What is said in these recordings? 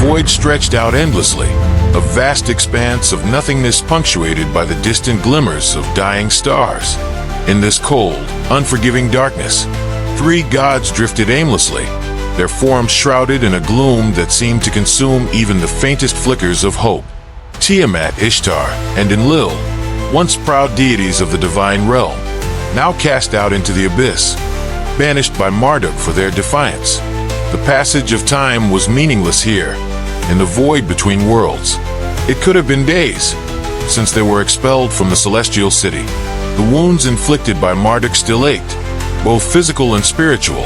void stretched out endlessly, a vast expanse of nothingness punctuated by the distant glimmers of dying stars. In this cold, unforgiving darkness, three gods drifted aimlessly, their forms shrouded in a gloom that seemed to consume even the faintest flickers of hope. Tiamat, Ishtar, and Enlil, once proud deities of the divine realm, now cast out into the abyss, banished by Marduk for their defiance. The passage of time was meaningless here, in the void between worlds. It could have been days, since they were expelled from the celestial city. The wounds inflicted by Marduk still ached, both physical and spiritual,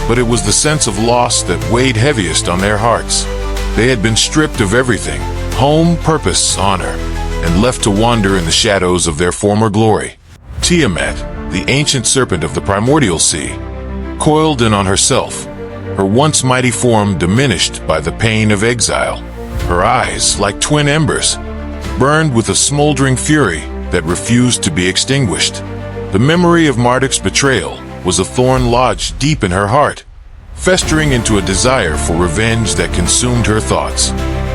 but it was the sense of loss that weighed heaviest on their hearts. They had been stripped of everything, home, purpose, honor, and left to wander in the shadows of their former glory. Tiamat, the ancient serpent of the primordial sea, coiled in on herself, her once mighty form diminished by the pain of exile. Her eyes, like twin embers, burned with a smoldering fury that refused to be extinguished. The memory of Marduk's betrayal was a thorn lodged deep in her heart, festering into a desire for revenge that consumed her thoughts.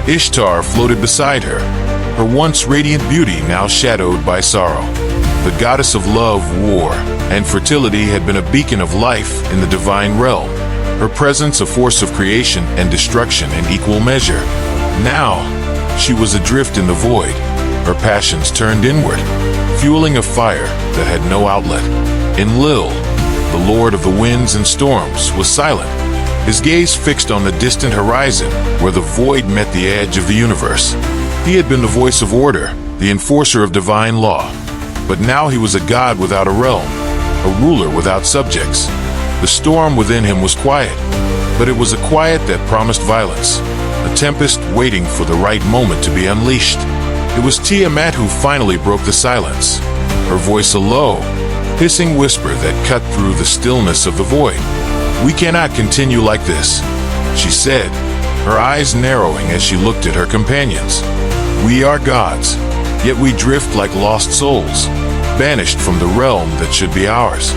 Ishtar floated beside her, her once radiant beauty now shadowed by sorrow. The goddess of love, war, and fertility had been a beacon of life in the divine realm, her presence a force of creation and destruction in equal measure. Now, she was adrift in the void, her passions turned inward, fueling a fire that had no outlet. Enlil, the lord of the winds and storms, was silent, his gaze fixed on the distant horizon where the void met the edge of the universe. He had been the voice of order, the enforcer of divine law, but now he was a god without a realm, a ruler without subjects. The storm within him was quiet, but it was a quiet that promised violence, a tempest waiting for the right moment to be unleashed. It was Tiamat who finally broke the silence, her voice a low, hissing whisper that cut through the stillness of the void. "We cannot continue like this," she said, her eyes narrowing as she looked at her companions. "We are gods, yet we drift like lost souls, banished from the realm that should be ours.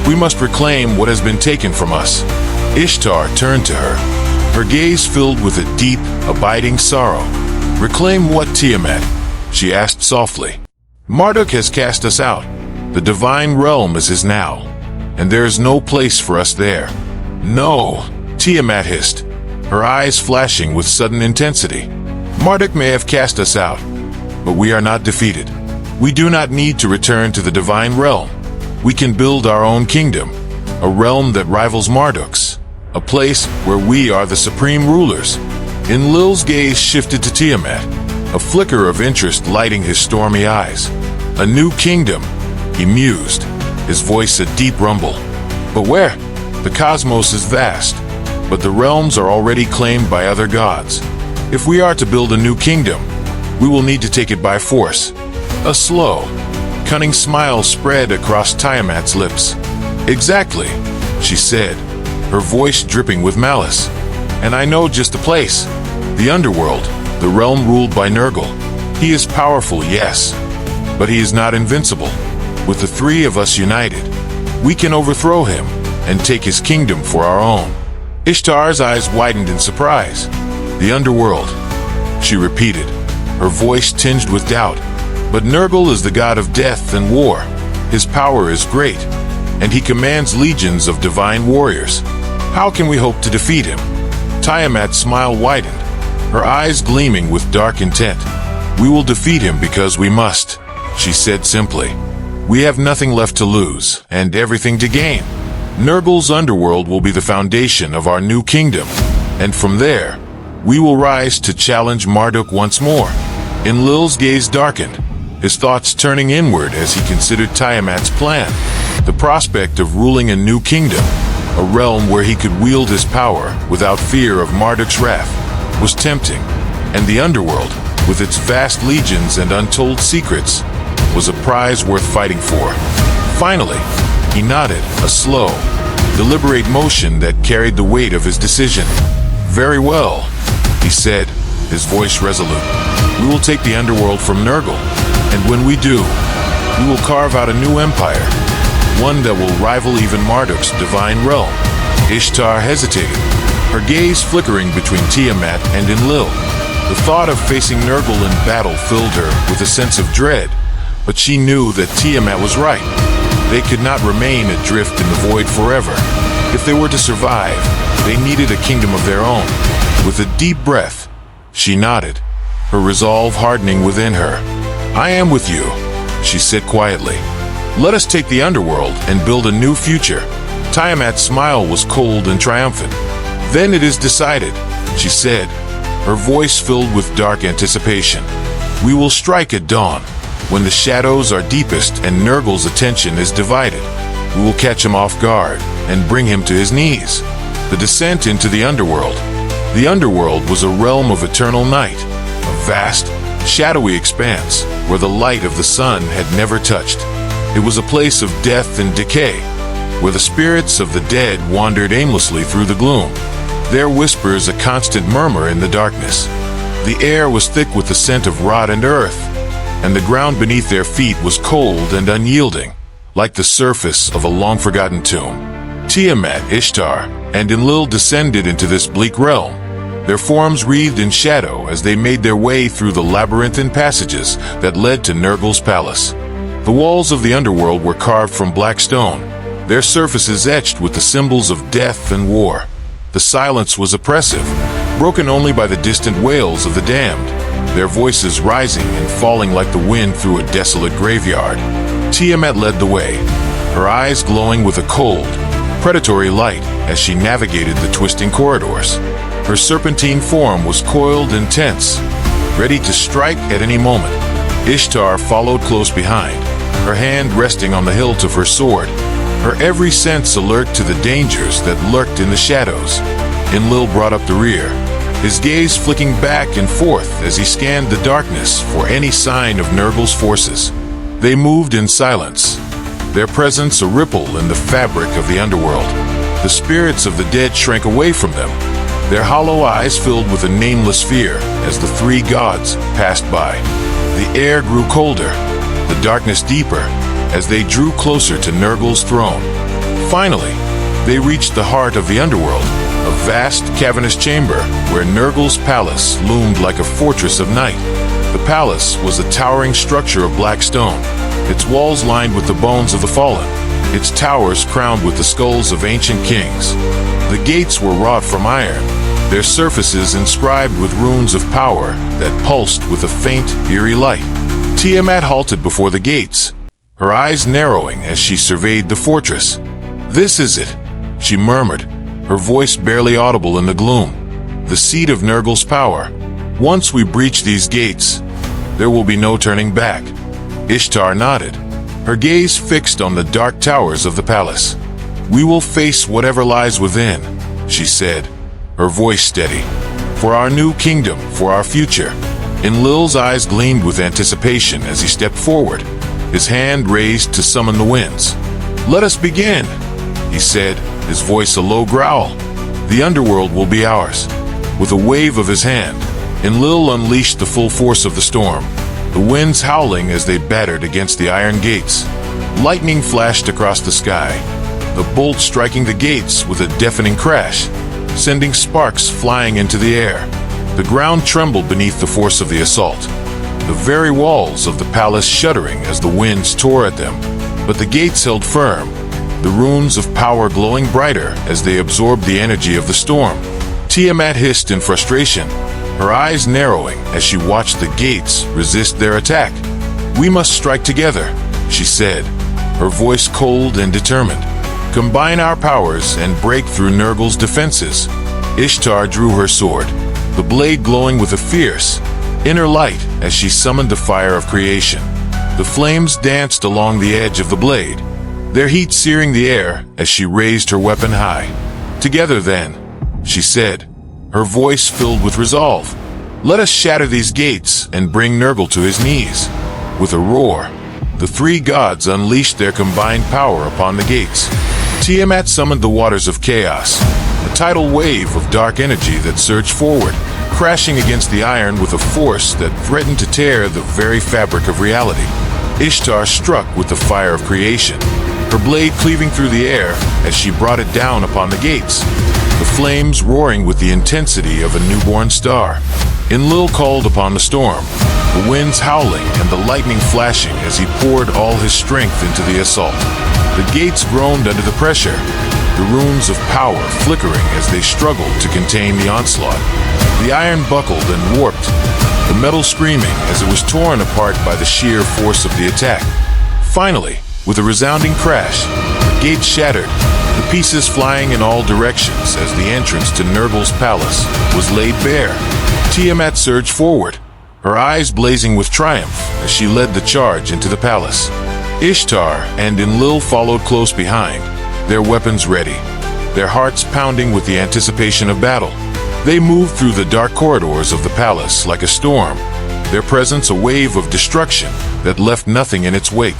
We must reclaim what has been taken from us." Ishtar turned to her, her gaze filled with a deep, abiding sorrow. "Reclaim what, Tiamat?" she asked softly. "Marduk has cast us out. The divine realm is his now, and there is no place for us there." "No," Tiamat hissed, her eyes flashing with sudden intensity. "Marduk may have cast us out, but we are not defeated. We do not need to return to the divine realm. We can build our own kingdom, a realm that rivals Marduk's, a place where we are the supreme rulers." Enlil's gaze shifted to Tiamat, a flicker of interest lighting his stormy eyes. "A new kingdom," he mused, his voice a deep rumble. "But where? The cosmos is vast, but the realms are already claimed by other gods. If we are to build a new kingdom, we will need to take it by force." A slow, cunning smile spread across Tiamat's lips. "Exactly," she said, her voice dripping with malice. "And I know just the place. The underworld, the realm ruled by Nergal. He is powerful, yes, but he is not invincible. With the three of us united, we can overthrow him and take his kingdom for our own." Ishtar's eyes widened in surprise. "The underworld," she repeated, her voice tinged with doubt. "But Nergal is the god of death and war. His power is great, and he commands legions of divine warriors. How can we hope to defeat him?" Tiamat's smile widened, her eyes gleaming with dark intent. "We will defeat him because we must," she said simply. "We have nothing left to lose and everything to gain. Nergal's underworld will be the foundation of our new kingdom, and from there, we will rise to challenge Marduk once more." Enlil's gaze darkened, his thoughts turning inward as he considered Tiamat's plan. The prospect of ruling a new kingdom, a realm where he could wield his power without fear of Marduk's wrath, was tempting, and the underworld, with its vast legions and untold secrets, was a prize worth fighting for. Finally, he nodded, a slow, deliberate motion that carried the weight of his decision. "Very well," he said, his voice resolute. "We will take the underworld from Nergal, and when we do, we will carve out a new empire, one that will rival even Marduk's divine realm." Ishtar hesitated, her gaze flickering between Tiamat and Enlil. The thought of facing Nergal in battle filled her with a sense of dread, but she knew that Tiamat was right. They could not remain adrift in the void forever. If they were to survive, they needed a kingdom of their own. With a deep breath, she nodded, her resolve hardening within her. "I am with you," she said quietly. "Let us take the underworld and build a new future." Tiamat's smile was cold and triumphant. "Then it is decided," she said, her voice filled with dark anticipation. "We will strike at dawn, when the shadows are deepest and Nergal's attention is divided. We will catch him off guard and bring him to his knees." The descent into the underworld. The underworld was a realm of eternal night, a vast, shadowy expanse where the light of the sun had never touched. It was a place of death and decay, where the spirits of the dead wandered aimlessly through the gloom, their whispers a constant murmur in the darkness. The air was thick with the scent of rot and earth, and the ground beneath their feet was cold and unyielding, like the surface of a long-forgotten tomb. Tiamat, Ishtar, and Enlil descended into this bleak realm, their forms wreathed in shadow as they made their way through the labyrinthine passages that led to Nergal's palace. The walls of the underworld were carved from black stone, their surfaces etched with the symbols of death and war. The silence was oppressive, broken only by the distant wails of the damned, their voices rising and falling like the wind through a desolate graveyard. Tiamat led the way, her eyes glowing with a cold, predatory light as she navigated the twisting corridors. Her serpentine form was coiled and tense, ready to strike at any moment. Ishtar followed close behind, her hand resting on the hilt of her sword, her every sense alert to the dangers that lurked in the shadows. Enlil brought up the rear, his gaze flicking back and forth as he scanned the darkness for any sign of Nergal's forces. They moved in silence, their presence a ripple in the fabric of the underworld. The spirits of the dead shrank away from them, their hollow eyes filled with a nameless fear as the three gods passed by. The air grew colder, the darkness deeper, as they drew closer to Nergal's throne. Finally, they reached the heart of the underworld, a vast, cavernous chamber where Nergal's palace loomed like a fortress of night. The palace was a towering structure of black stone, its walls lined with the bones of the fallen, its towers crowned with the skulls of ancient kings. The gates were wrought from iron, their surfaces inscribed with runes of power that pulsed with a faint, eerie light. Tiamat halted before the gates, her eyes narrowing as she surveyed the fortress. "This is it," she murmured, her voice barely audible in the gloom. "The seat of Nergal's power. Once we breach these gates, there will be no turning back." Ishtar nodded, her gaze fixed on the dark towers of the palace. "We will face whatever lies within," she said, her voice steady. "For our new kingdom, for our future." Enlil's eyes gleamed with anticipation as he stepped forward, his hand raised to summon the winds. "Let us begin," he said, his voice a low growl. "The underworld will be ours." With a wave of his hand, Enlil unleashed the full force of the storm, the winds howling as they battered against the iron gates. Lightning flashed across the sky, the bolt striking the gates with a deafening crash, sending sparks flying into the air. The ground trembled beneath the force of the assault, the very walls of the palace shuddering as the winds tore at them. But the gates held firm, the runes of power glowing brighter as they absorbed the energy of the storm. Tiamat hissed in frustration, her eyes narrowing as she watched the gates resist their attack. "We must strike together," she said, her voice cold and determined. "Combine our powers and break through Nergal's defenses." Ishtar drew her sword, the blade glowing with a fierce, inner light as she summoned the fire of creation. The flames danced along the edge of the blade, their heat searing the air as she raised her weapon high. "Together then," she said, her voice filled with resolve. "Let us shatter these gates and bring Nergal to his knees." With a roar, the three gods unleashed their combined power upon the gates. Tiamat summoned the waters of chaos, a tidal wave of dark energy that surged forward, crashing against the iron with a force that threatened to tear the very fabric of reality. Ishtar struck with the fire of creation, her blade cleaving through the air as she brought it down upon the gates. the flames roaring with the intensity of a newborn star. Enlil called upon the storm, the winds howling and the lightning flashing as he poured all his strength into the assault. The gates groaned under the pressure, the runes of power flickering as they struggled to contain the onslaught. The iron buckled and warped, the metal screaming as it was torn apart by the sheer force of the attack. Finally, with a resounding crash, the gates shattered, the pieces flying in all directions as the entrance to Nurgle's palace was laid bare. Tiamat surged forward, her eyes blazing with triumph as she led the charge into the palace. Ishtar and Enlil followed close behind, their weapons ready, their hearts pounding with the anticipation of battle. They moved through the dark corridors of the palace like a storm, their presence a wave of destruction that left nothing in its wake.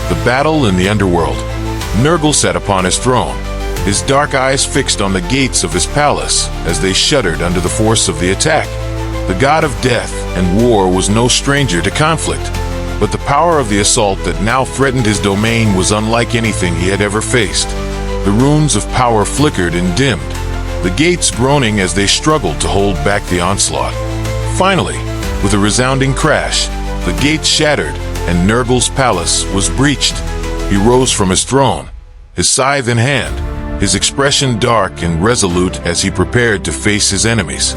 The battle in the underworld. Nurgle sat upon his throne, his dark eyes fixed on the gates of his palace as they shuddered under the force of the attack. The god of death and war was no stranger to conflict, but the power of the assault that now threatened his domain was unlike anything he had ever faced. The runes of power flickered and dimmed, the gates groaning as they struggled to hold back the onslaught. Finally, with a resounding crash, the gates shattered and Nurgle's palace was breached. He rose from his throne, his scythe in hand, his expression dark and resolute as he prepared to face his enemies.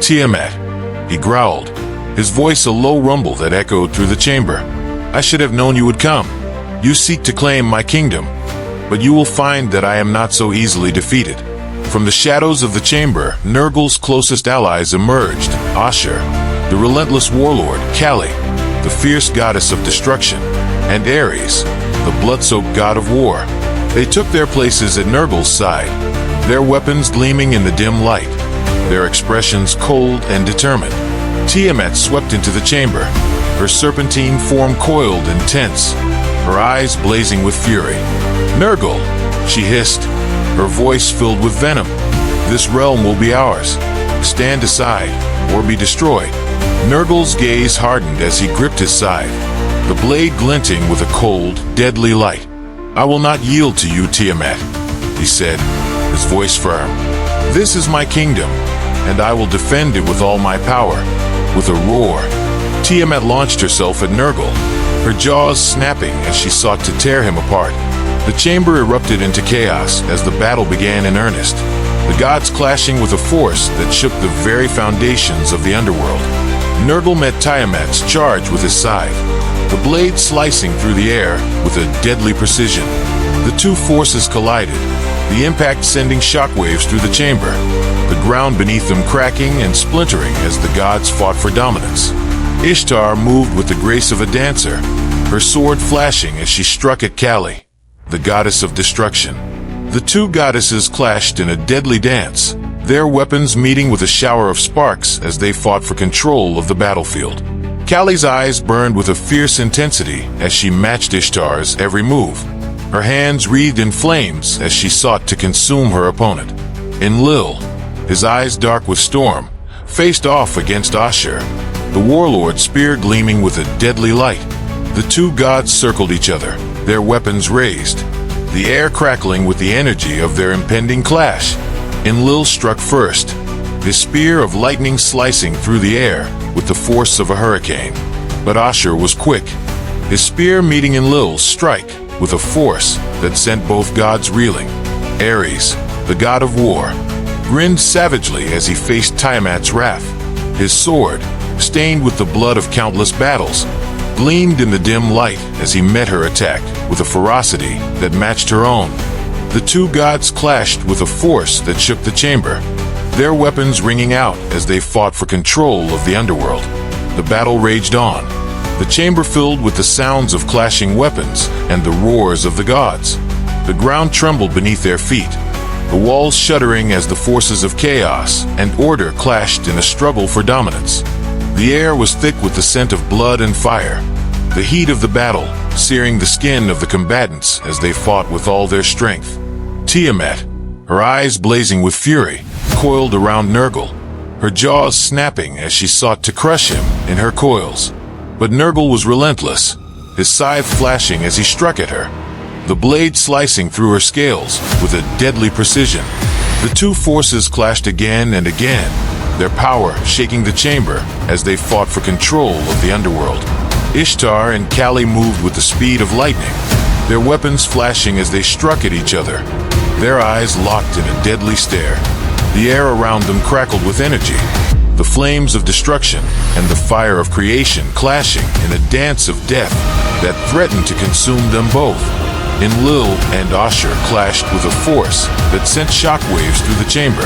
Tiamat, he growled, his voice a low rumble that echoed through the chamber. I should have known you would come. You seek to claim my kingdom, but you will find that I am not so easily defeated. From the shadows of the chamber, Nurgle's closest allies emerged: Ashur, the relentless warlord; Kali, the fierce goddess of destruction; and Ares, the blood-soaked god of war. They took their places at Nurgle's side, their weapons gleaming in the dim light, their expressions cold and determined. Tiamat swept into the chamber, her serpentine form coiled and tense, her eyes blazing with fury. Nurgle, she hissed, her voice filled with venom. This realm will be ours. Stand aside, or be destroyed. Nurgle's gaze hardened as he gripped his scythe, the blade glinting with a cold, deadly light. I will not yield to you, Tiamat, he said, his voice firm. This is my kingdom, and I will defend it with all my power. With a roar, Tiamat launched herself at Nurgle, her jaws snapping as she sought to tear him apart. The chamber erupted into chaos as the battle began in earnest, the gods clashing with a force that shook the very foundations of the underworld. Nurgle met Tiamat's charge with his scythe, the blade slicing through the air with a deadly precision. The two forces collided, the impact sending shockwaves through the chamber, the ground beneath them cracking and splintering as the gods fought for dominance. Ishtar moved with the grace of a dancer, her sword flashing as she struck at Kali, the goddess of destruction. The two goddesses clashed in a deadly dance, their weapons meeting with a shower of sparks as they fought for control of the battlefield. Kali's eyes burned with a fierce intensity as she matched Ishtar's every move, her hands wreathed in flames as she sought to consume her opponent. Enlil, his eyes dark with storm, faced off against Ashur, the warlord's spear gleaming with a deadly light. The two gods circled each other, their weapons raised, the air crackling with the energy of their impending clash. Enlil struck first, his spear of lightning slicing through the air with the force of a hurricane. But Ashur was quick, his spear meeting Enlil's strike with a force that sent both gods reeling. Ares, the god of war, grinned savagely as he faced Tiamat's wrath. His sword, stained with the blood of countless battles, gleamed in the dim light as he met her attack with a ferocity that matched her own. The two gods clashed with a force that shook the chamber, their weapons ringing out as they fought for control of the underworld. The battle raged on, the chamber filled with the sounds of clashing weapons and the roars of the gods. The ground trembled beneath their feet, the walls shuddering as the forces of chaos and order clashed in a struggle for dominance. The air was thick with the scent of blood and fire, the heat of the battle searing the skin of the combatants as they fought with all their strength. Tiamat, her eyes blazing with fury, coiled around Nurgle, her jaws snapping as she sought to crush him in her coils. But Nurgle was relentless, his scythe flashing as he struck at her, the blade slicing through her scales with a deadly precision. The two forces clashed again and again, their power shaking the chamber as they fought for control of the underworld. Ishtar and Kali moved with the speed of lightning, their weapons flashing as they struck at each other, their eyes locked in a deadly stare. The air around them crackled with energy, the flames of destruction and the fire of creation clashing in a dance of death that threatened to consume them both. Enlil and Ashur clashed with a force that sent shockwaves through the chamber,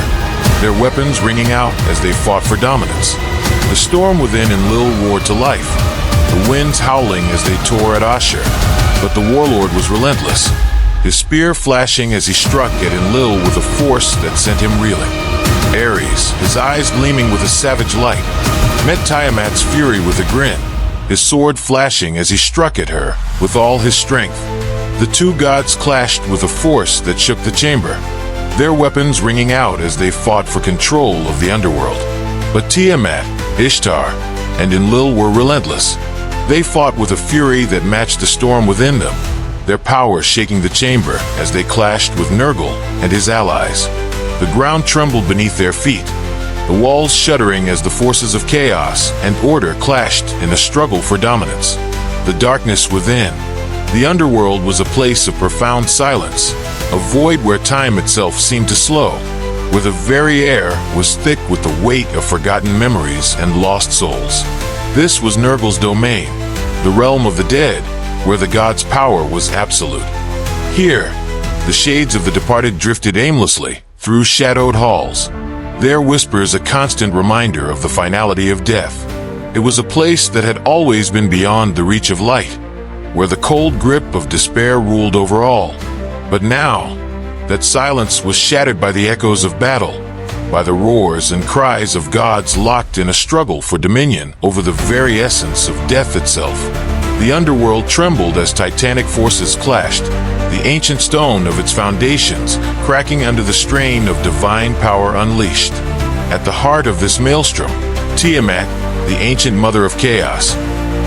their weapons ringing out as they fought for dominance. The storm within Enlil roared to life, the winds howling as they tore at Ashur. But the warlord was relentless, his spear flashing as he struck at Enlil with a force that sent him reeling. Ares, his eyes gleaming with a savage light, met Tiamat's fury with a grin, his sword flashing as he struck at her with all his strength. The two gods clashed with a force that shook the chamber, their weapons ringing out as they fought for control of the underworld. But Tiamat, Ishtar, and Enlil were relentless. They fought with a fury that matched the storm within them, their power shaking the chamber as they clashed with Nergal and his allies. The ground trembled beneath their feet, the walls shuddering as the forces of chaos and order clashed in a struggle for dominance. The darkness within, the underworld, was a place of profound silence, a void where time itself seemed to slow, where the very air was thick with the weight of forgotten memories and lost souls. This was Nergal's domain, the realm of the dead, where the god's power was absolute. Here, the shades of the departed drifted aimlessly through shadowed halls, their whispers a constant reminder of the finality of death. It was a place that had always been beyond the reach of light, where the cold grip of despair ruled over all. But now, that silence was shattered by the echoes of battle, by the roars and cries of gods locked in a struggle for dominion over the very essence of death itself. The underworld trembled as titanic forces clashed, the ancient stone of its foundations cracking under the strain of divine power unleashed. At the heart of this maelstrom, Tiamat, the ancient mother of chaos,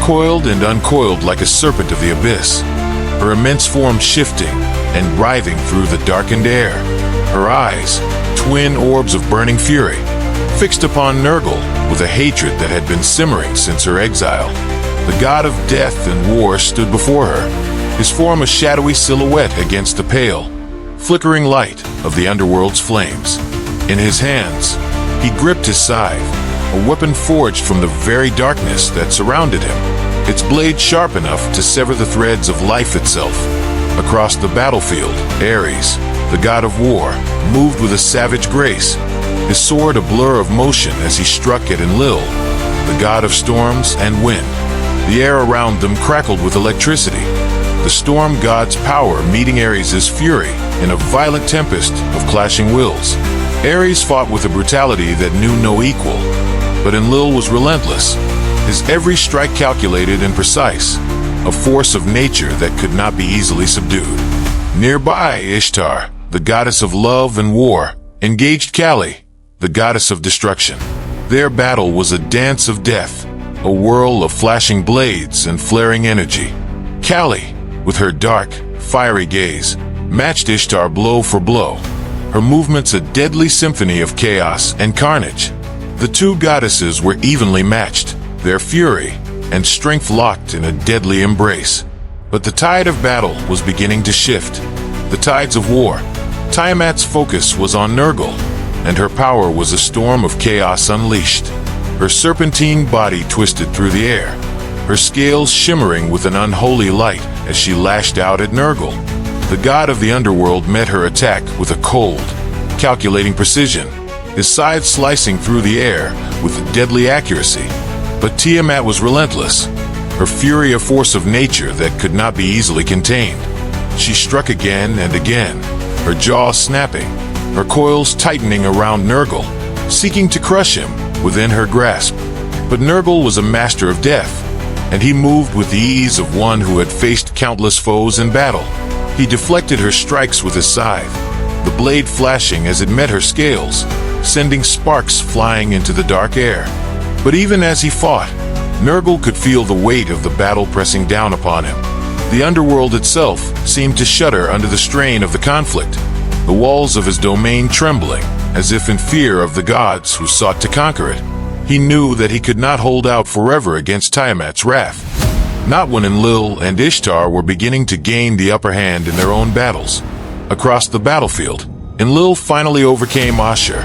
coiled and uncoiled like a serpent of the abyss, her immense form shifting and writhing through the darkened air. Her eyes, twin orbs of burning fury, fixed upon Nergal with a hatred that had been simmering since her exile. The god of death and war stood before her, his form a shadowy silhouette against the pale, flickering light of the underworld's flames. In his hands, he gripped his scythe, a weapon forged from the very darkness that surrounded him, its blade sharp enough to sever the threads of life itself. Across the battlefield, Ares, the god of war, moved with a savage grace, his sword a blur of motion as he struck at Enlil, the god of storms and wind. The air around them crackled with electricity, the storm god's power meeting Ares' fury in a violent tempest of clashing wills. Ares fought with a brutality that knew no equal, but Enlil was relentless, his every strike calculated and precise, a force of nature that could not be easily subdued. Nearby, Ishtar, the goddess of love and war, engaged Kali, the goddess of destruction. Their battle was a dance of death, a whirl of flashing blades and flaring energy. Kali, with her dark, fiery gaze, matched Ishtar blow for blow, her movements a deadly symphony of chaos and carnage. The two goddesses were evenly matched, their fury and strength locked in a deadly embrace. But the tide of battle was beginning to shift, the tides of war. Tiamat's focus was on Nergal, and her power was a storm of chaos unleashed. Her serpentine body twisted through the air, her scales shimmering with an unholy light as she lashed out at Nergal. The god of the underworld met her attack with a cold, calculating precision, his scythe slicing through the air with deadly accuracy. But Tiamat was relentless, her fury a force of nature that could not be easily contained. She struck again and again, her jaw snapping, her coils tightening around Nergal, seeking to crush him within her grasp. But Nergal was a master of death, and he moved with the ease of one who had faced countless foes in battle. He deflected her strikes with his scythe, the blade flashing as it met her scales, sending sparks flying into the dark air. But even as he fought, Nergal could feel the weight of the battle pressing down upon him. The underworld itself seemed to shudder under the strain of the conflict. the walls of his domain trembling, as if in fear of the gods who sought to conquer it. He knew that he could not hold out forever against Tiamat's wrath. Not when Enlil and Ishtar were beginning to gain the upper hand in their own battles. Across the battlefield, Enlil finally overcame Ashur,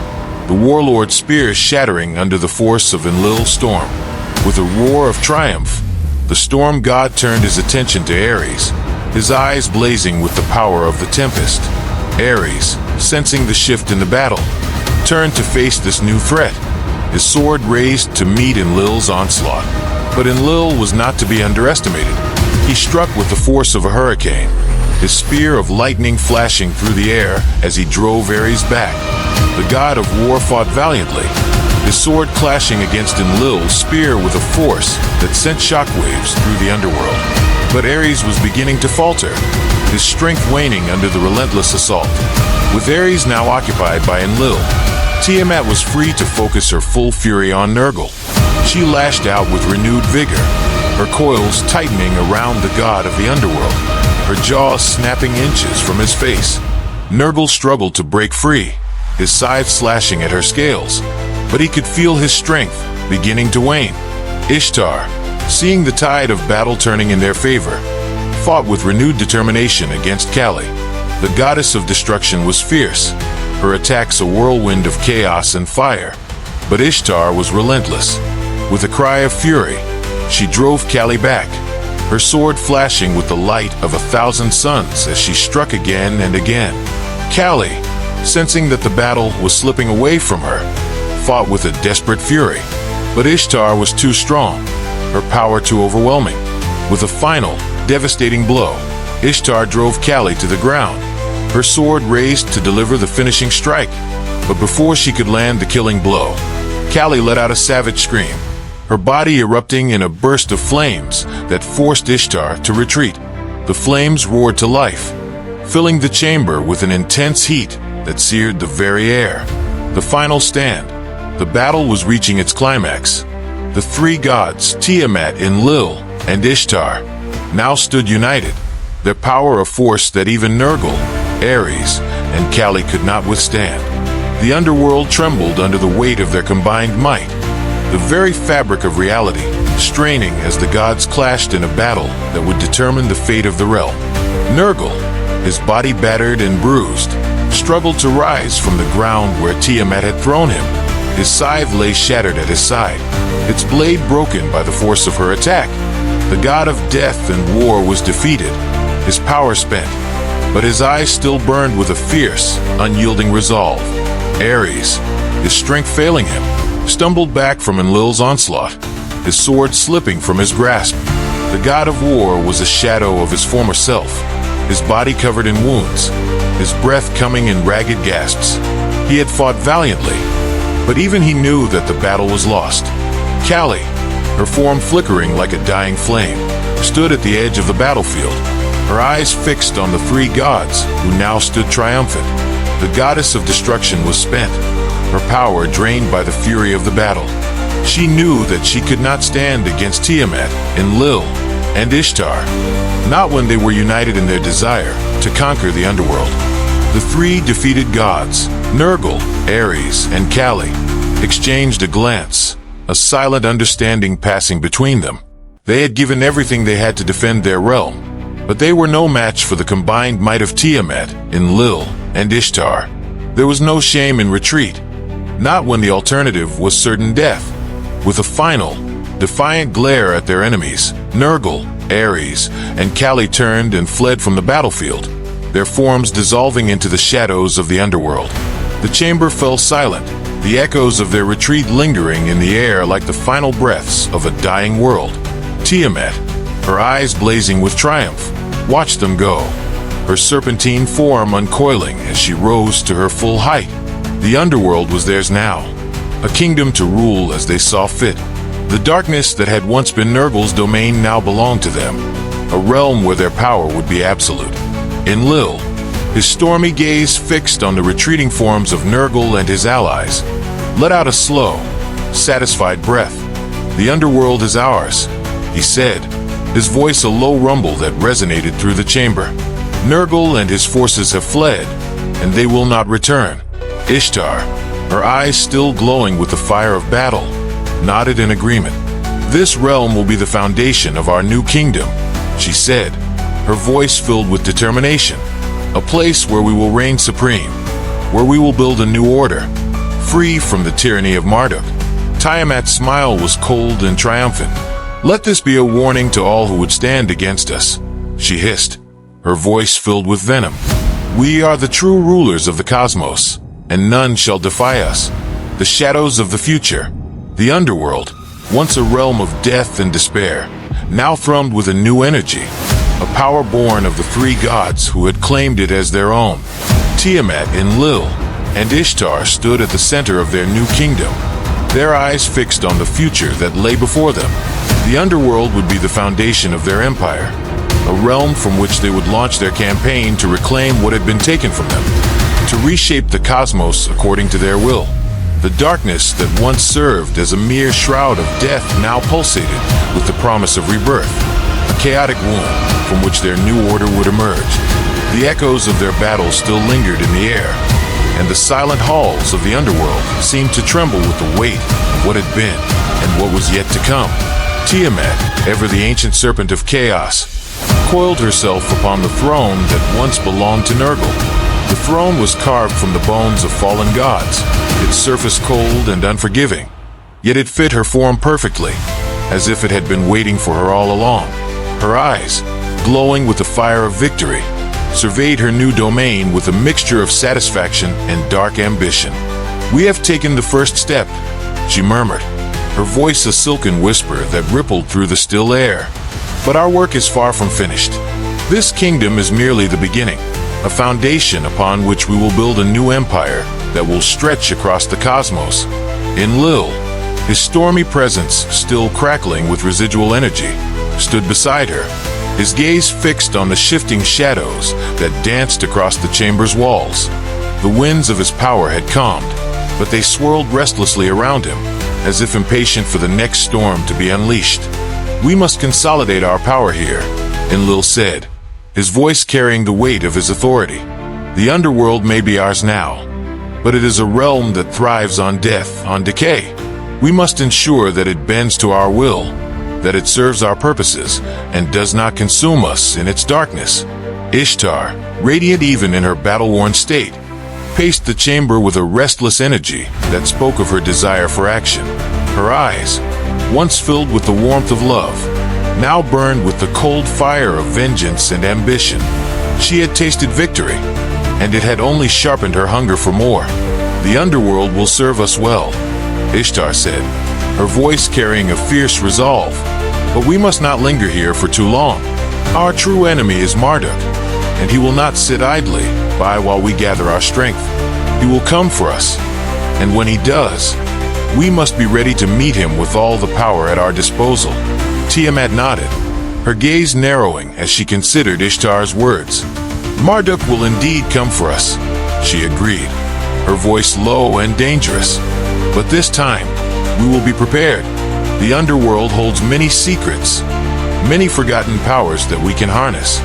the warlord's spear shattering under the force of Enlil's storm. With a roar of triumph, the storm god turned his attention to Ares, his eyes blazing with the power of the tempest. Ares, sensing the shift in the battle, turned to face this new threat, his sword raised to meet Enlil's onslaught. But Enlil was not to be underestimated. He struck with the force of a hurricane, his spear of lightning flashing through the air as he drove Ares back. The god of war fought valiantly, his sword clashing against Enlil's spear with a force that sent shockwaves through the underworld. But Ares was beginning to falter, his strength waning under the relentless assault. With Ares now occupied by Enlil, Tiamat was free to focus her full fury on Nergal. She lashed out with renewed vigor, her coils tightening around the god of the underworld, her jaws snapping inches from his face. Nergal struggled to break free, his scythe slashing at her scales, but he could feel his strength beginning to wane. Ishtar, seeing the tide of battle turning in their favor, fought with renewed determination against Kali. The goddess of destruction was fierce, her attacks a whirlwind of chaos and fire. But Ishtar was relentless. With a cry of fury, she drove Kali back, her sword flashing with the light of 1,000 suns as she struck again and again. Kali, sensing that the battle was slipping away from her, fought with a desperate fury. But Ishtar was too strong, her power too overwhelming. With a final, devastating blow, Ishtar drove Kali to the ground, her sword raised to deliver the finishing strike. But before she could land the killing blow, Kali let out a savage scream, her body erupting in a burst of flames that forced Ishtar to retreat. The flames roared to life, filling the chamber with an intense heat that seared the very air. The final stand. The battle was reaching its climax. The three gods, Tiamat, Enlil, and Ishtar, now stood united, their power a force that even Nergal, Ares, and Kali could not withstand. The underworld trembled under the weight of their combined might, the very fabric of reality straining as the gods clashed in a battle that would determine the fate of the realm. Nergal, his body battered and bruised, struggled to rise from the ground where Tiamat had thrown him. His scythe lay shattered at his side, its blade broken by the force of her attack. The god of death and war was defeated, his power spent, but his eyes still burned with a fierce, unyielding resolve. Ares, his strength failing him, stumbled back from Enlil's onslaught, his sword slipping from his grasp. The god of war was a shadow of his former self, his body covered in wounds, his breath coming in ragged gasps. He had fought valiantly, but even he knew that the battle was lost. Kali, her form flickering like a dying flame, stood at the edge of the battlefield, her eyes fixed on the three gods who now stood triumphant. The goddess of destruction was spent, her power drained by the fury of the battle. She knew that she could not stand against Tiamat, Enlil, and Ishtar, not when they were united in their desire to conquer the underworld. The three defeated gods, Nergal, Ares, and Kali, exchanged a glance, a silent understanding passing between them. They had given everything they had to defend their realm, but they were no match for the combined might of Tiamat, Enlil, and Ishtar. There was no shame in retreat, not when the alternative was certain death. With a final, defiant glare at their enemies, Nergal, Ares, and Kali turned and fled from the battlefield, their forms dissolving into the shadows of the underworld. The chamber fell silent, the echoes of their retreat lingering in the air like the final breaths of a dying world. Tiamat, her eyes blazing with triumph, watched them go, her serpentine form uncoiling as she rose to her full height. The underworld was theirs now, a kingdom to rule as they saw fit. The darkness that had once been Nergal's domain now belonged to them, a realm where their power would be absolute. Enlil, his stormy gaze fixed on the retreating forms of Nergal and his allies, let out a slow, satisfied breath. "The underworld is ours," he said, his voice a low rumble that resonated through the chamber. "Nergal and his forces have fled, and they will not return. Ishtar, her eyes still glowing with the fire of battle, nodded in agreement. This realm will be the foundation of our new kingdom, she said, her voice filled with determination. A place where we will reign supreme, where we will build a new order, free from the tyranny of Marduk. Tiamat's smile was cold and triumphant. Let this be a warning to all who would stand against us, she hissed, her voice filled with venom. We are the true rulers of the cosmos, and none shall defy us. The shadows of the future, the underworld, once a realm of death and despair, now thrummed with a new energy, a power born of the three gods who had claimed it as their own. Tiamat, Enlil, and Ishtar stood at the center of their new kingdom, their eyes fixed on the future that lay before them. The underworld would be the foundation of their empire, a realm from which they would launch their campaign to reclaim what had been taken from them, to reshape the cosmos according to their will. The darkness that once served as a mere shroud of death now pulsated with the promise of rebirth, a chaotic womb from which their new order would emerge. The echoes of their battles still lingered in the air, and the silent halls of the underworld seemed to tremble with the weight of what had been and what was yet to come. Tiamat, ever the ancient serpent of chaos, coiled herself upon the throne that once belonged to Nergal. The throne was carved from the bones of fallen gods, its surface cold and unforgiving. Yet it fit her form perfectly, as if it had been waiting for her all along. Her eyes, glowing with the fire of victory, surveyed her new domain with a mixture of satisfaction and dark ambition. We have taken the first step, she murmured, her voice a silken whisper that rippled through the still air. But our work is far from finished. This kingdom is merely the beginning, a foundation upon which we will build a new empire that will stretch across the cosmos. Enlil, his stormy presence still crackling with residual energy, stood beside her, his gaze fixed on the shifting shadows that danced across the chamber's walls. The winds of his power had calmed, but they swirled restlessly around him, as if impatient for the next storm to be unleashed. We must consolidate our power here, Enlil said, his voice carrying the weight of his authority. The underworld may be ours now, but it is a realm that thrives on death, on decay. We must ensure that it bends to our will, that it serves our purposes, and does not consume us in its darkness. Ishtar, radiant even in her battle-worn state, paced the chamber with a restless energy that spoke of her desire for action. Her eyes, once filled with the warmth of love, now burned with the cold fire of vengeance and ambition. She had tasted victory, and it had only sharpened her hunger for more. The underworld will serve us well, Ishtar said, her voice carrying a fierce resolve. But we must not linger here for too long. Our true enemy is Marduk, and he will not sit idly by while we gather our strength. He will come for us, and when he does, we must be ready to meet him with all the power at our disposal. Tiamat nodded, her gaze narrowing as she considered Ishtar's words. Marduk will indeed come for us, she agreed, her voice low and dangerous. But this time, we will be prepared. The underworld holds many secrets, many forgotten powers that we can harness.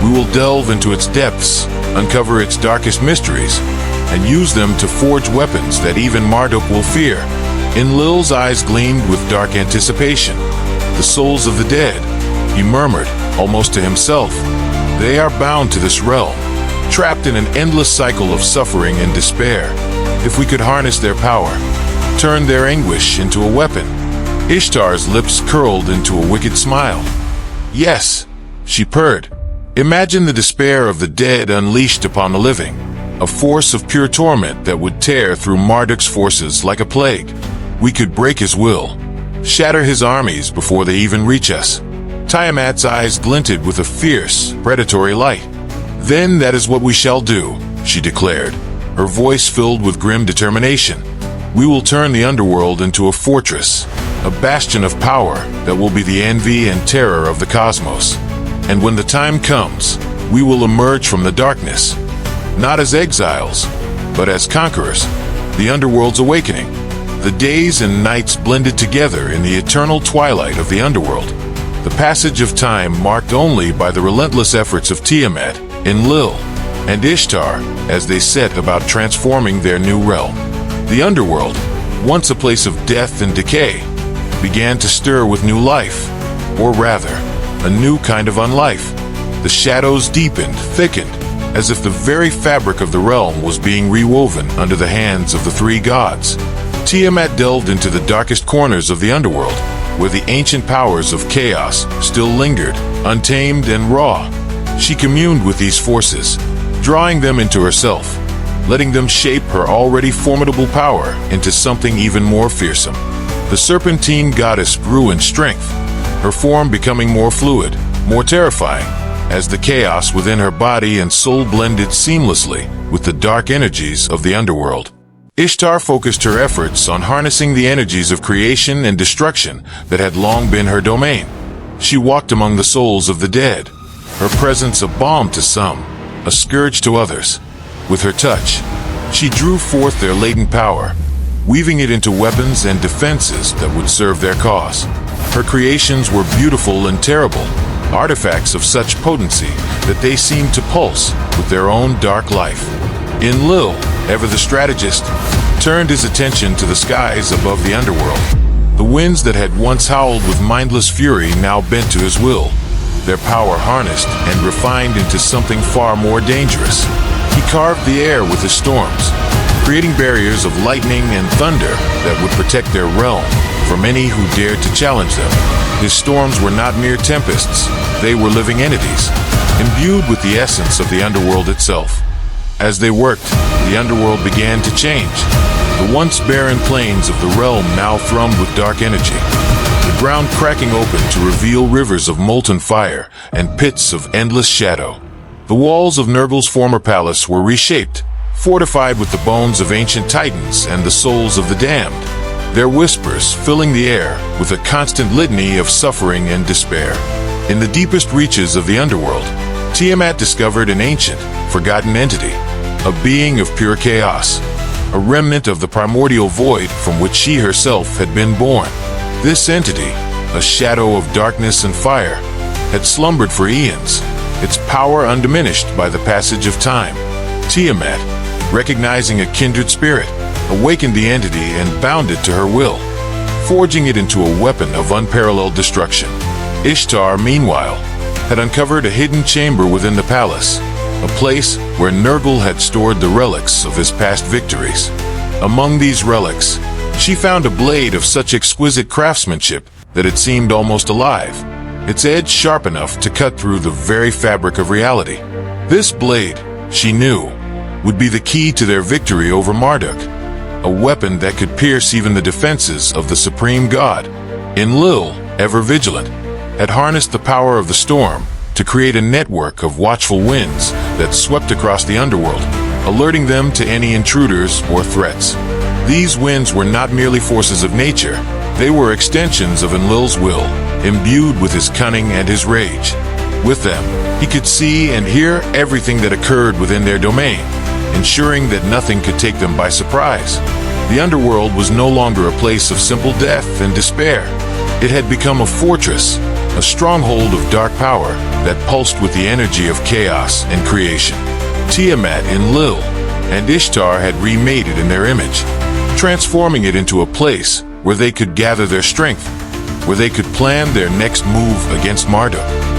We will delve into its depths, uncover its darkest mysteries, and use them to forge weapons that even Marduk will fear. Enlil's eyes gleamed with dark anticipation. The souls of the dead, he murmured, almost to himself. They are bound to this realm, trapped in an endless cycle of suffering and despair. If we could harness their power, turn their anguish into a weapon. Ishtar's lips curled into a wicked smile. Yes, she purred. Imagine the despair of the dead unleashed upon the living, a force of pure torment that would tear through Marduk's forces like a plague. We could break his will, shatter his armies before they even reach us. Tiamat's eyes glinted with a fierce, predatory light. Then that is what we shall do, she declared, her voice filled with grim determination. We will turn the underworld into a fortress, a bastion of power that will be the envy and terror of the cosmos. And when the time comes, we will emerge from the darkness, not as exiles, but as conquerors. The underworld's awakening. The days and nights blended together in the eternal twilight of the underworld. The passage of time marked only by the relentless efforts of Tiamat, Enlil, and Ishtar as they set about transforming their new realm. The underworld, once a place of death and decay, began to stir with new life, or rather, a new kind of unlife. The shadows deepened, thickened, as if the very fabric of the realm was being rewoven under the hands of the three gods. Tiamat delved into the darkest corners of the underworld, where the ancient powers of chaos still lingered, untamed and raw. She communed with these forces, drawing them into herself, letting them shape her already formidable power into something even more fearsome. The serpentine goddess grew in strength, her form becoming more fluid, more terrifying, as the chaos within her body and soul blended seamlessly with the dark energies of the underworld. Ishtar focused her efforts on harnessing the energies of creation and destruction that had long been her domain. She walked among the souls of the dead, her presence a balm to some, a scourge to others. With her touch, she drew forth their latent power, weaving it into weapons and defenses that would serve their cause. Her creations were beautiful and terrible, artifacts of such potency that they seemed to pulse with their own dark life. Enlil, ever the strategist, turned his attention to the skies above the underworld. The winds that had once howled with mindless fury now bent to his will, their power harnessed and refined into something far more dangerous. He carved the air with his storms, creating barriers of lightning and thunder that would protect their realm from any who dared to challenge them. His storms were not mere tempests, they were living entities, imbued with the essence of the underworld itself. As they worked, the underworld began to change. The once barren plains of the realm now thrummed with dark energy, the ground cracking open to reveal rivers of molten fire and pits of endless shadow. The walls of Nergal's former palace were reshaped, fortified with the bones of ancient titans and the souls of the damned, their whispers filling the air with a constant litany of suffering and despair. In the deepest reaches of the underworld, Tiamat discovered an ancient, forgotten entity, a being of pure chaos, a remnant of the primordial void from which she herself had been born. This entity, a shadow of darkness and fire, had slumbered for eons, its power undiminished by the passage of time. Tiamat, recognizing a kindred spirit, awakened the entity and bound it to her will, forging it into a weapon of unparalleled destruction. Ishtar, meanwhile, had uncovered a hidden chamber within the palace, a place where Nergal had stored the relics of his past victories. Among these relics, she found a blade of such exquisite craftsmanship that it seemed almost alive, its edge sharp enough to cut through the very fabric of reality. This blade, she knew, would be the key to their victory over Marduk, a weapon that could pierce even the defenses of the supreme god. Enlil, ever vigilant, had harnessed the power of the storm to create a network of watchful winds that swept across the underworld, alerting them to any intruders or threats. These winds were not merely forces of nature, they were extensions of Enlil's will, imbued with his cunning and his rage. With them, he could see and hear everything that occurred within their domain, ensuring that nothing could take them by surprise. The underworld was no longer a place of simple death and despair. It had become a fortress, a stronghold of dark power that pulsed with the energy of chaos and creation. Tiamat, Enlil, and Ishtar had remade it in their image, transforming it into a place where they could gather their strength, where they could plan their next move against Marduk.